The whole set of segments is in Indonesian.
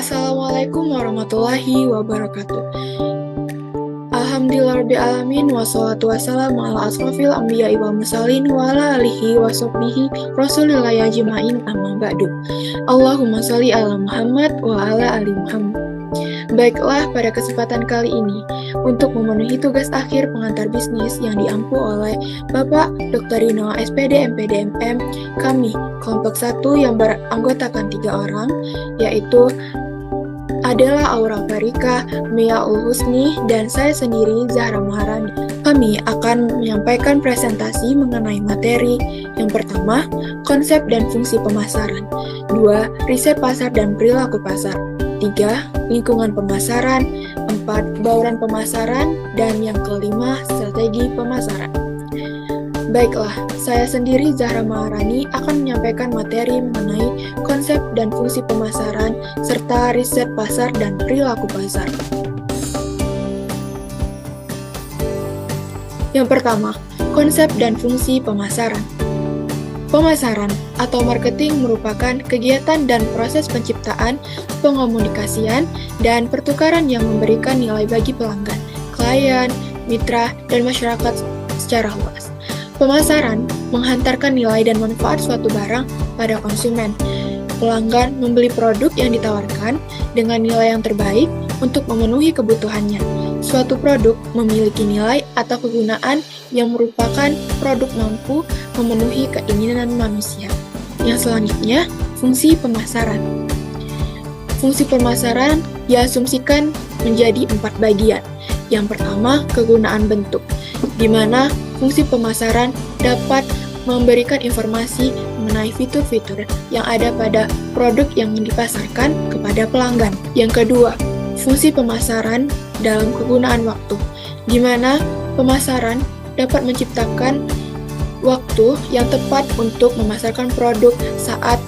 Assalamualaikum warahmatullahi wabarakatuh. Alhamdulillahirrabbilalamin wassalatu wassalamu ala asrofil anbiya'i wal mursalin wa ala alihi wa sahbihi rasulillah ajma'in amma ba'du. Allahumma sholli ala Muhammad wa ala ali Muhammad. Baiklah, pada kesempatan kali ini, untuk memenuhi tugas akhir pengantar bisnis yang diampu oleh Bapak Dr. Rino, SPD, MPD, MM, kami, kelompok 1 yang beranggotakan 3 orang, yaitu adalah Aura Farika, Mia Ulhusni, dan saya sendiri, Zahra Maharani. Kami akan menyampaikan presentasi mengenai materi. Yang pertama, konsep dan fungsi pemasaran. 2, riset pasar dan perilaku pasar. 3, lingkungan pemasaran. 4, bauran pemasaran. Dan yang kelima, strategi pemasaran. Baiklah, saya sendiri Zahra Maharani akan menyampaikan materi mengenai konsep dan fungsi pemasaran serta riset pasar dan perilaku pasar. Yang pertama, konsep dan fungsi pemasaran. Pemasaran atau marketing merupakan kegiatan dan proses penciptaan, pengomunikasian, dan pertukaran yang memberikan nilai bagi pelanggan, klien, mitra, dan masyarakat secara luas. Pemasaran menghantarkan nilai dan manfaat suatu barang pada konsumen. Pelanggan membeli produk yang ditawarkan dengan nilai yang terbaik untuk memenuhi kebutuhannya. Suatu produk memiliki nilai atau kegunaan yang merupakan produk mampu memenuhi keinginan manusia. Yang selanjutnya, fungsi pemasaran. Fungsi pemasaran diasumsikan menjadi 4 bagian. Yang pertama, kegunaan bentuk, di mana fungsi pemasaran dapat memberikan informasi mengenai fitur-fitur yang ada pada produk yang dipasarkan kepada pelanggan. Yang kedua, fungsi pemasaran dalam kegunaan waktu, di mana pemasaran dapat menciptakan waktu yang tepat untuk memasarkan produk saat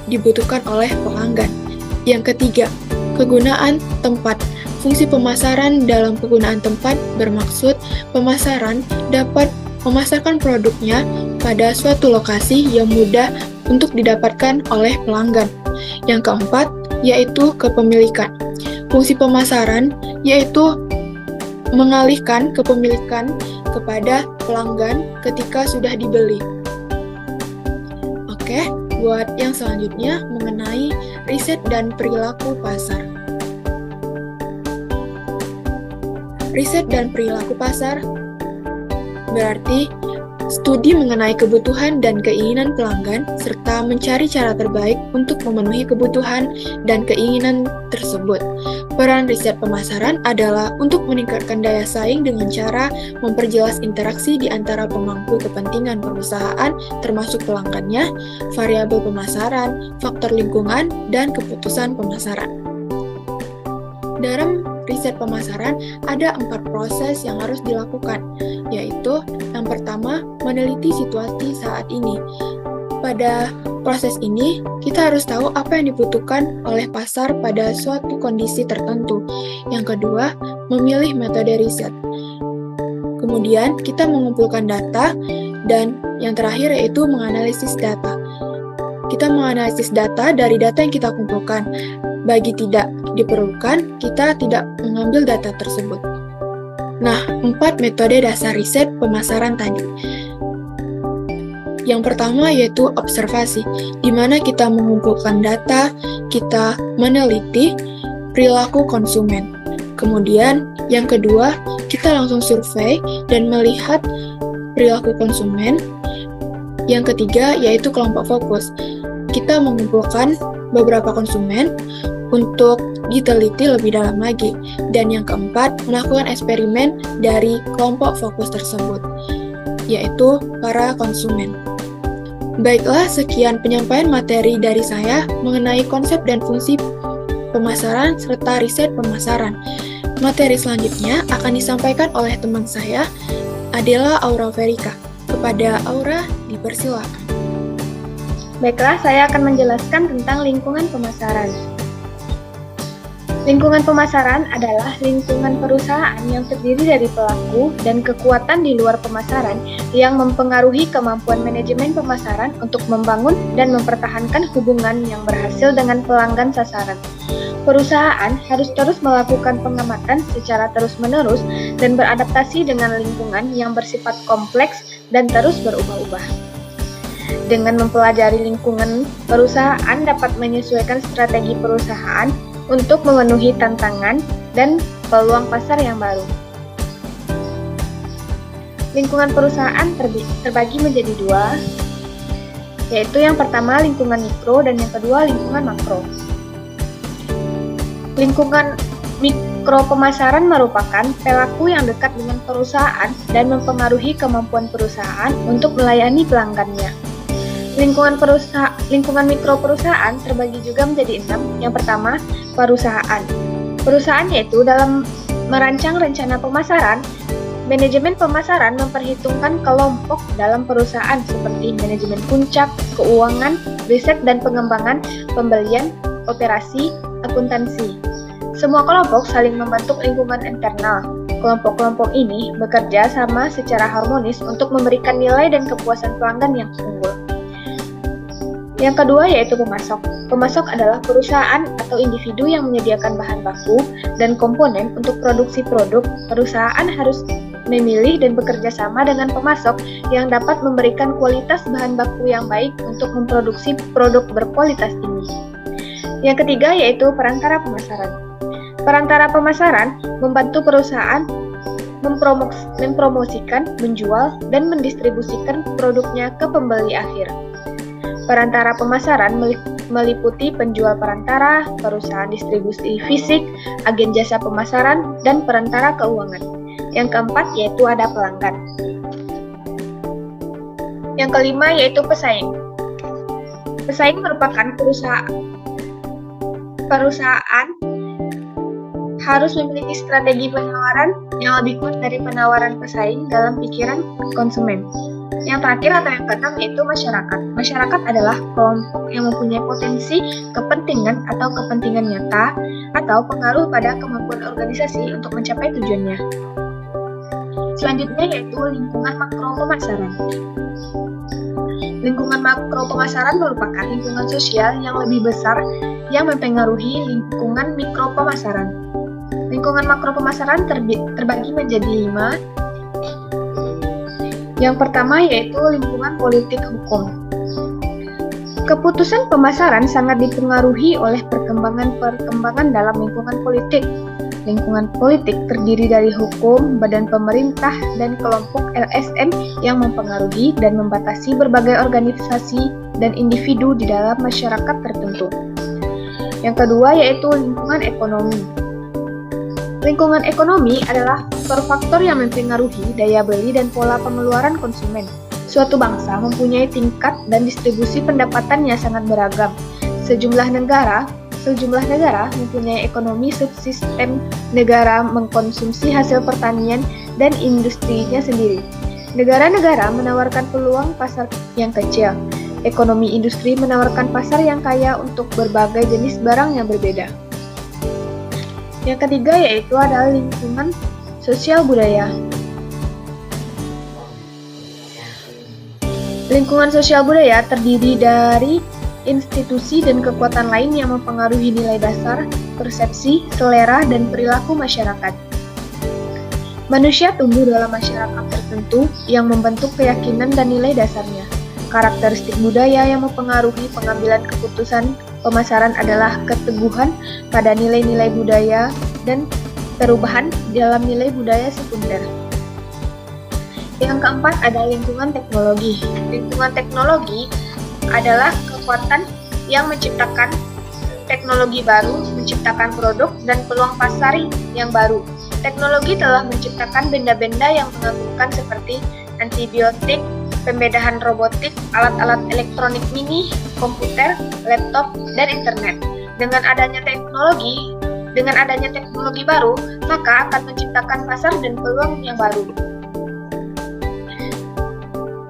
dibutuhkan oleh pelanggan. Yang ketiga, kegunaan tempat. Fungsi pemasaran dalam kegunaan tempat bermaksud pemasaran dapat memasarkan produknya pada suatu lokasi yang mudah untuk didapatkan oleh pelanggan. Yang keempat, yaitu kepemilikan. Fungsi pemasaran yaitu mengalihkan kepemilikan kepada pelanggan ketika sudah dibeli. Oke, buat yang selanjutnya mengenai riset dan perilaku pasar. Riset dan perilaku pasar berarti studi mengenai kebutuhan dan keinginan pelanggan serta mencari cara terbaik untuk memenuhi kebutuhan dan keinginan tersebut. Peran riset pemasaran adalah untuk meningkatkan daya saing dengan cara memperjelas interaksi di antara pemangku kepentingan perusahaan termasuk pelanggannya, variabel pemasaran, faktor lingkungan, dan keputusan pemasaran. Dalam riset pemasaran ada 4 proses yang harus dilakukan, yaitu yang pertama, meneliti situasi saat ini. Pada proses ini, kita harus tahu apa yang dibutuhkan oleh pasar pada suatu kondisi tertentu. Yang kedua, memilih metode riset. Kemudian, kita mengumpulkan data, dan yang terakhir yaitu menganalisis data. Kita menganalisis data dari data yang kita kumpulkan. Bagi tidak diperlukan, kita tidak mengambil data tersebut. Nah, 4 metode dasar riset pemasaran tadi. Yang pertama yaitu observasi, di mana kita mengumpulkan data, kita meneliti perilaku konsumen. Kemudian, yang kedua, kita langsung survei dan melihat perilaku konsumen. Yang ketiga yaitu kelompok fokus. Kita mengumpulkan beberapa konsumen untuk diteliti lebih dalam lagi. Dan yang keempat, melakukan eksperimen dari kelompok fokus tersebut, yaitu para konsumen. Baiklah, sekian penyampaian materi dari saya mengenai konsep dan fungsi pemasaran serta riset pemasaran. Materi selanjutnya akan disampaikan oleh teman saya, adalah Aura Farika. Kepada Aura, dipersilakan. Baiklah, saya akan menjelaskan tentang lingkungan pemasaran. Lingkungan pemasaran adalah lingkungan perusahaan yang terdiri dari pelaku dan kekuatan di luar pemasaran yang mempengaruhi kemampuan manajemen pemasaran untuk membangun dan mempertahankan hubungan yang berhasil dengan pelanggan sasaran. Perusahaan harus terus melakukan pengamatan secara terus-menerus dan beradaptasi dengan lingkungan yang bersifat kompleks dan terus berubah-ubah. Dengan mempelajari lingkungan, perusahaan dapat menyesuaikan strategi perusahaan untuk memenuhi tantangan dan peluang pasar yang baru. Lingkungan perusahaan terbagi menjadi dua, yaitu yang pertama lingkungan mikro dan yang kedua lingkungan makro. Lingkungan mikro pemasaran merupakan pelaku yang dekat dengan perusahaan dan mempengaruhi kemampuan perusahaan untuk melayani pelanggannya. Lingkungan mikro perusahaan terbagi juga menjadi 6. Yang pertama, perusahaan. Perusahaan yaitu dalam merancang rencana pemasaran, manajemen pemasaran memperhitungkan kelompok dalam perusahaan seperti manajemen puncak, keuangan, riset dan pengembangan, pembelian, operasi, akuntansi. Semua kelompok saling membentuk lingkungan internal. Kelompok-kelompok ini bekerja sama secara harmonis untuk memberikan nilai dan kepuasan pelanggan yang unggul. Yang kedua yaitu pemasok. Pemasok adalah perusahaan atau individu yang menyediakan bahan baku dan komponen untuk produksi produk. Perusahaan harus memilih dan bekerja sama dengan pemasok yang dapat memberikan kualitas bahan baku yang baik untuk memproduksi produk berkualitas tinggi. Yang ketiga yaitu perantara pemasaran. Perantara pemasaran membantu perusahaan mempromosikan, menjual, dan mendistribusikan produknya ke pembeli akhir. Perantara pemasaran meliputi penjual perantara, perusahaan distribusi fisik, agen jasa pemasaran, dan perantara keuangan. Yang keempat yaitu ada pelanggan. Yang kelima yaitu pesaing. Pesaing merupakan perusahaan harus memiliki strategi penawaran yang lebih kuat dari penawaran pesaing dalam pikiran konsumen. Yang terakhir atau yang keenam yaitu masyarakat. Masyarakat adalah kelompok yang mempunyai potensi, kepentingan atau kepentingan nyata atau pengaruh pada kemampuan organisasi untuk mencapai tujuannya. Selanjutnya yaitu lingkungan makro pemasaran. Lingkungan makro pemasaran merupakan lingkungan sosial yang lebih besar yang mempengaruhi lingkungan mikro pemasaran. Lingkungan makro pemasaran terbagi menjadi 5. Yang pertama yaitu lingkungan politik hukum. Keputusan pemasaran sangat dipengaruhi oleh perkembangan dalam lingkungan politik. Lingkungan politik terdiri dari hukum, badan pemerintah, dan kelompok LSM yang mempengaruhi dan membatasi berbagai organisasi dan individu di dalam masyarakat tertentu. Yang kedua yaitu lingkungan ekonomi. Lingkungan ekonomi adalah faktor yang mempengaruhi daya beli dan pola pengeluaran konsumen. Suatu bangsa mempunyai tingkat dan distribusi pendapatan yang sangat beragam. Sejumlah negara mempunyai ekonomi subsistem. Negara mengkonsumsi hasil pertanian dan industrinya sendiri. Negara-negara menawarkan peluang pasar yang kecil. Ekonomi industri menawarkan pasar yang kaya untuk berbagai jenis barang yang berbeda. Yang ketiga yaitu adalah lingkungan sosial budaya. Lingkungan sosial budaya terdiri dari institusi dan kekuatan lain yang mempengaruhi nilai dasar, persepsi, selera, dan perilaku masyarakat. Manusia tumbuh dalam masyarakat tertentu yang membentuk keyakinan dan nilai dasarnya. Karakteristik budaya yang mempengaruhi pengambilan keputusan pemasaran adalah keteguhan pada nilai-nilai budaya dan perubahan dalam nilai budaya sekunder. Yang keempat ada lingkungan teknologi. Lingkungan teknologi adalah kekuatan yang menciptakan teknologi baru, menciptakan produk dan peluang pasar yang baru. Teknologi telah menciptakan benda-benda yang mengagumkan seperti antibiotik, pembedahan robotik, alat-alat elektronik mini, komputer, laptop, dan internet. Dengan adanya teknologi baru, maka akan menciptakan pasar dan peluang yang baru.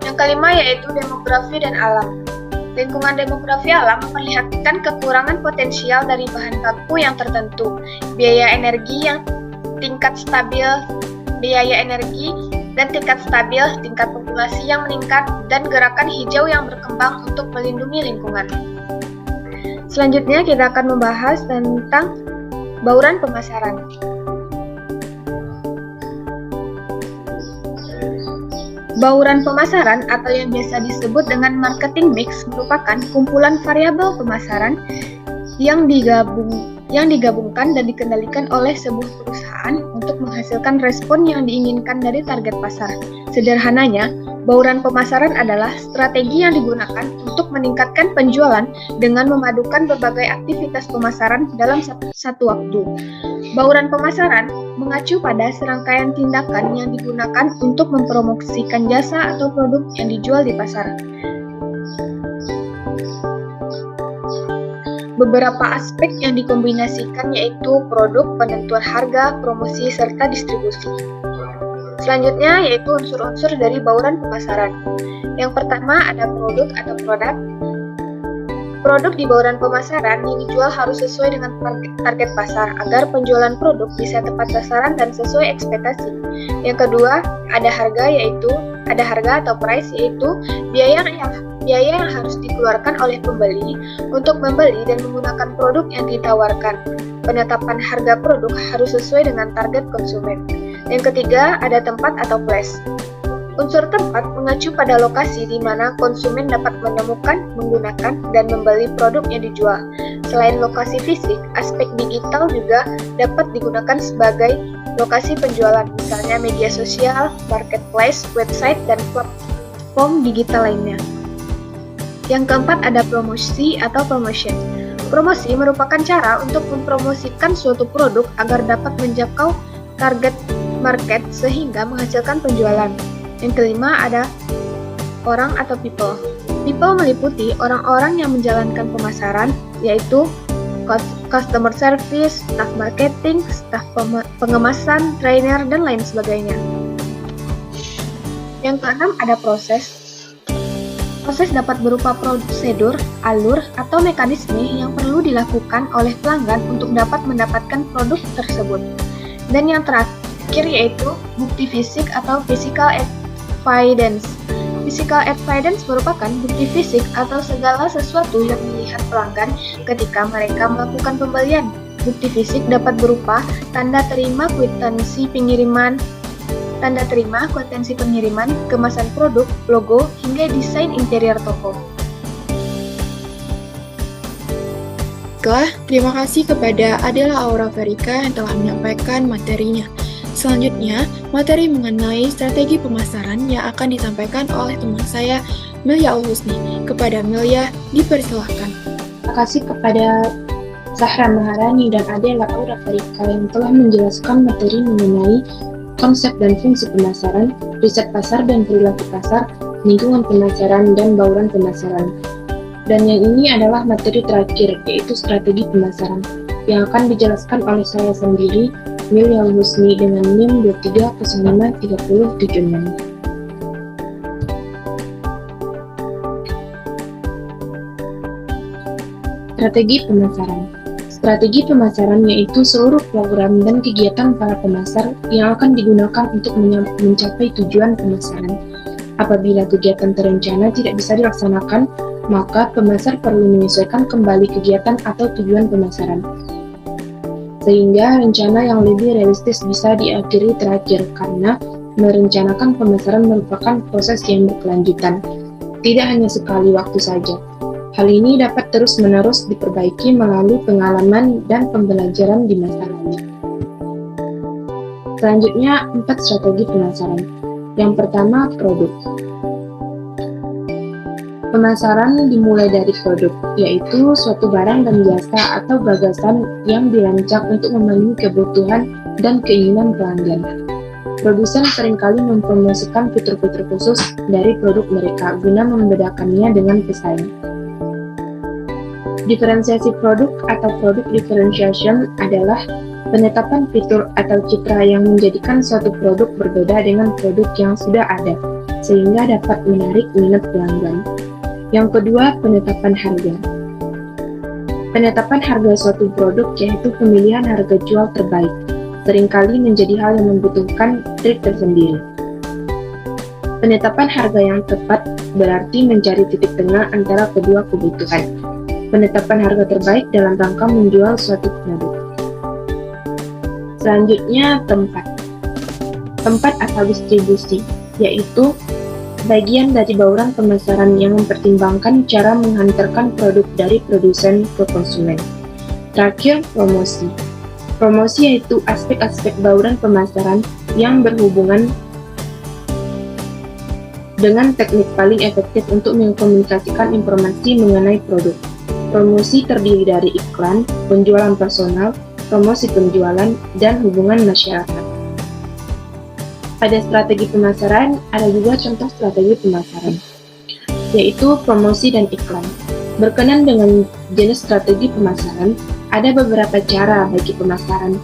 Yang kelima yaitu demografi dan alam. Lingkungan demografi alam memperlihatkan kekurangan potensial dari bahan baku yang tertentu, biaya energi, tingkat stabil, tingkat populasi yang meningkat, dan gerakan hijau yang berkembang untuk melindungi lingkungan. Selanjutnya kita akan membahas tentang bauran pemasaran. Bauran pemasaran atau yang biasa disebut dengan marketing mix merupakan kumpulan variabel pemasaran yang digabungkan dan dikendalikan oleh sebuah perusahaan untuk menghasilkan respon yang diinginkan dari target pasar. Sederhananya, bauran pemasaran adalah strategi yang digunakan untuk meningkatkan penjualan dengan memadukan berbagai aktivitas pemasaran dalam satu waktu. Bauran pemasaran mengacu pada serangkaian tindakan yang digunakan untuk mempromosikan jasa atau produk yang dijual di pasar. Beberapa aspek yang dikombinasikan yaitu produk, penentuan harga, promosi, serta distribusi. Selanjutnya yaitu unsur-unsur dari bauran pemasaran. Yang pertama ada produk atau produk. Produk di bauran pemasaran yang dijual harus sesuai dengan target pasar agar penjualan produk bisa tepat sasaran dan sesuai ekspektasi. Yang kedua, ada harga atau price yaitu biaya yang harus dikeluarkan oleh pembeli untuk membeli dan menggunakan produk yang ditawarkan. Penetapan harga produk harus sesuai dengan target konsumen. Yang ketiga, ada tempat atau place. Unsur tempat mengacu pada lokasi di mana konsumen dapat menemukan, menggunakan, dan membeli produk yang dijual. Selain lokasi fisik, aspek digital juga dapat digunakan sebagai lokasi penjualan, misalnya media sosial, marketplace, website, dan platform digital lainnya. Yang keempat ada promosi atau promotion. Promosi merupakan cara untuk mempromosikan suatu produk agar dapat menjangkau target market sehingga menghasilkan penjualan. Yang kelima ada orang atau people. People meliputi orang-orang yang menjalankan pemasaran, yaitu customer service, staff marketing, staff pengemasan, trainer, dan lain sebagainya. Yang keenam ada proses. Proses dapat berupa prosedur, alur, atau mekanisme yang perlu dilakukan oleh pelanggan untuk dapat mendapatkan produk tersebut. Dan yang terakhir yaitu bukti fisik atau physical evidence. Physical evidence merupakan bukti fisik atau segala sesuatu yang dilihat pelanggan ketika mereka melakukan pembelian. Bukti fisik dapat berupa tanda terima kwitansi pengiriman, kemasan produk, logo, hingga desain interior toko. Terima kasih kepada Adela Aura Verika yang telah menyampaikan materinya. Selanjutnya, materi mengenai strategi pemasaran yang akan disampaikan oleh teman saya, Milya Al-Husni. Kepada Milya, dipersilahkan. Terima kasih kepada Zahra Maharani dan Adela Aura Verika yang telah menjelaskan materi mengenai konsep dan fungsi pemasaran, riset pasar dan perilaku pasar, lingkungan pemasaran, dan bauran pemasaran. Dan yang ini adalah materi terakhir, yaitu strategi pemasaran, yang akan dijelaskan oleh saya sendiri, Milya Al-Husni, dengan NIM 23053076. Strategi pemasaran. Strategi pemasaran yaitu seluruh program dan kegiatan para pemasar yang akan digunakan untuk mencapai tujuan pemasaran. Apabila kegiatan terencana tidak bisa dilaksanakan, maka pemasar perlu menyesuaikan kembali kegiatan atau tujuan pemasaran, sehingga rencana yang lebih realistis bisa diakhiri terakhir, karena merencanakan pemasaran merupakan proses yang berkelanjutan, tidak hanya sekali waktu saja. Hal ini dapat terus-menerus diperbaiki melalui pengalaman dan pembelajaran di masa lalu. Selanjutnya, 4 strategi pemasaran. Yang pertama, produk. Pemasaran dimulai dari produk, yaitu suatu barang dan jasa atau gagasan yang dirancang untuk memenuhi kebutuhan dan keinginan pelanggan. Produsen seringkali mempromosikan fitur-fitur khusus dari produk mereka guna membedakannya dengan pesaing. Diferensiasi produk atau product differentiation adalah penetapan fitur atau citra yang menjadikan suatu produk berbeda dengan produk yang sudah ada, sehingga dapat menarik minat pelanggan. Yang kedua, penetapan harga. Penetapan harga suatu produk yaitu pemilihan harga jual terbaik, seringkali menjadi hal yang membutuhkan trik tersendiri. Penetapan harga yang tepat berarti mencari titik tengah antara kedua kebutuhan. Penetapan harga terbaik dalam rangka menjual suatu produk. Selanjutnya, tempat. Tempat atau distribusi, yaitu bagian dari bauran pemasaran yang mempertimbangkan cara menghantarkan produk dari produsen ke konsumen. Terakhir, promosi. Promosi yaitu aspek-aspek bauran pemasaran yang berhubungan dengan teknik paling efektif untuk mengkomunikasikan informasi mengenai produk. Promosi terdiri dari iklan, penjualan personal, promosi penjualan, dan hubungan masyarakat. Pada strategi pemasaran, ada juga contoh strategi pemasaran, yaitu promosi dan iklan. Berkenan dengan jenis strategi pemasaran, ada beberapa cara bagi pemasaran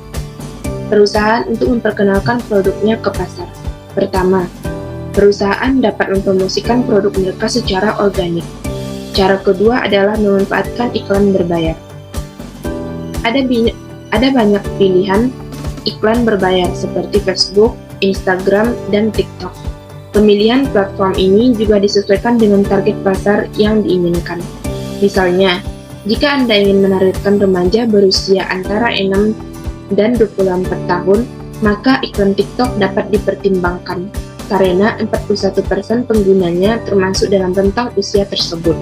perusahaan untuk memperkenalkan produknya ke pasar. Pertama, perusahaan dapat mempromosikan produk mereka secara organik. Cara kedua adalah memanfaatkan iklan berbayar. Ada banyak pilihan iklan berbayar seperti Facebook, Instagram, dan TikTok. Pemilihan platform ini juga disesuaikan dengan target pasar yang diinginkan. Misalnya, jika Anda ingin menargetkan remaja berusia antara 6 dan 24 tahun, maka iklan TikTok dapat dipertimbangkan, karena 41% penggunanya termasuk dalam rentang usia tersebut.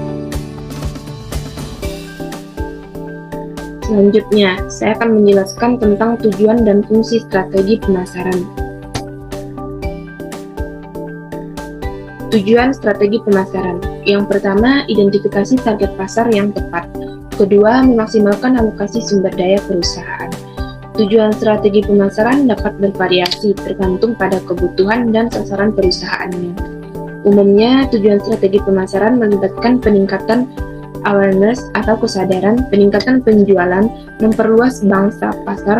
Selanjutnya, saya akan menjelaskan tentang tujuan dan fungsi strategi pemasaran. Tujuan strategi pemasaran. Yang pertama, identifikasi target pasar yang tepat. Kedua, memaksimalkan alokasi sumber daya perusahaan. Tujuan strategi pemasaran dapat bervariasi tergantung pada kebutuhan dan sasaran perusahaannya. Umumnya, tujuan strategi pemasaran melibatkan peningkatan awareness atau kesadaran, peningkatan penjualan, memperluas bangsa pasar,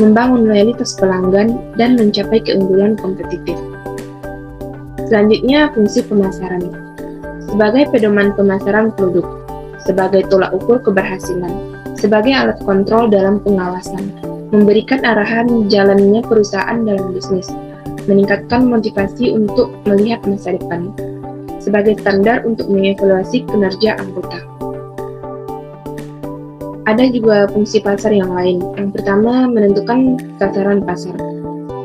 membangun loyalitas pelanggan, dan mencapai keunggulan kompetitif. Selanjutnya, fungsi pemasaran. Sebagai pedoman pemasaran produk, sebagai tolak ukur keberhasilan, sebagai alat kontrol dalam pengawasan, memberikan arahan jalannya perusahaan dalam bisnis, meningkatkan motivasi untuk melihat masa depan, sebagai standar untuk mengevaluasi kinerja anggota. Ada juga fungsi pasar yang lain. Yang pertama, menentukan sasaran pasar.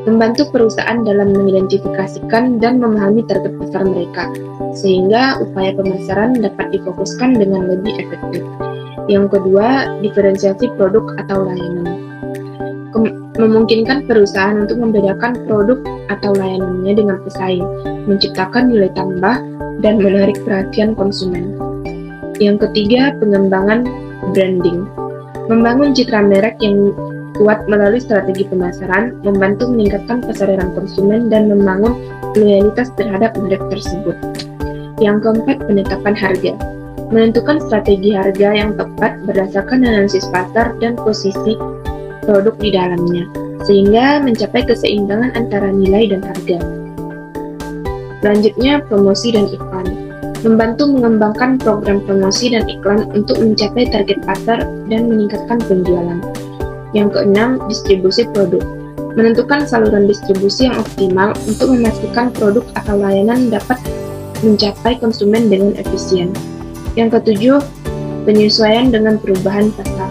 Membantu perusahaan dalam mengidentifikasikan dan memahami target pasar mereka, sehingga upaya pemasaran dapat difokuskan dengan lebih efektif. Yang kedua, diferensiasi produk atau layanan. Memungkinkan perusahaan untuk membedakan produk atau layanannya dengan pesaing, menciptakan nilai tambah, dan menarik perhatian konsumen. Yang ketiga, pengembangan branding. Membangun citra merek yang kuat melalui strategi pemasaran, membantu meningkatkan kesadaran konsumen dan membangun loyalitas terhadap merek tersebut. Yang keempat, penetapan harga. Menentukan strategi harga yang tepat berdasarkan analisis pasar dan posisi produk di dalamnya, sehingga mencapai keseimbangan antara nilai dan harga. Selanjutnya, promosi dan iklan. Membantu mengembangkan program promosi dan iklan untuk mencapai target pasar dan meningkatkan penjualan. Yang keenam, distribusi produk. Menentukan saluran distribusi yang optimal untuk memastikan produk atau layanan dapat mencapai konsumen dengan efisien. Yang ketujuh, penyesuaian dengan perubahan pasar.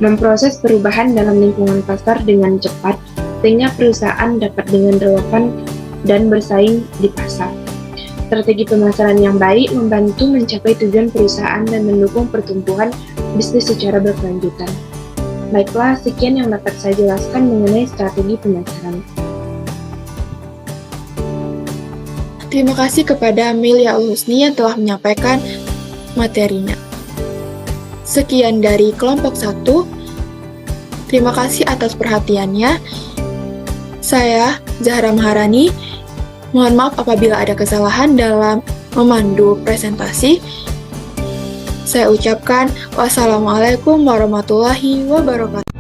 Memproses perubahan dalam lingkungan pasar dengan cepat, sehingga perusahaan dapat dengan relevan dan bersaing di pasar. Strategi pemasaran yang baik membantu mencapai tujuan perusahaan dan mendukung pertumbuhan bisnis secara berkelanjutan. Baiklah, sekian yang dapat saya jelaskan mengenai strategi pemasaran. Terima kasih kepada Amelia Al-Husni yang telah menyampaikan materinya. Sekian dari kelompok 1. Terima kasih atas perhatiannya. Saya, Zahra Maharani. Mohon maaf apabila ada kesalahan dalam memandu presentasi. Saya ucapkan wassalamualaikum warahmatullahi wabarakatuh.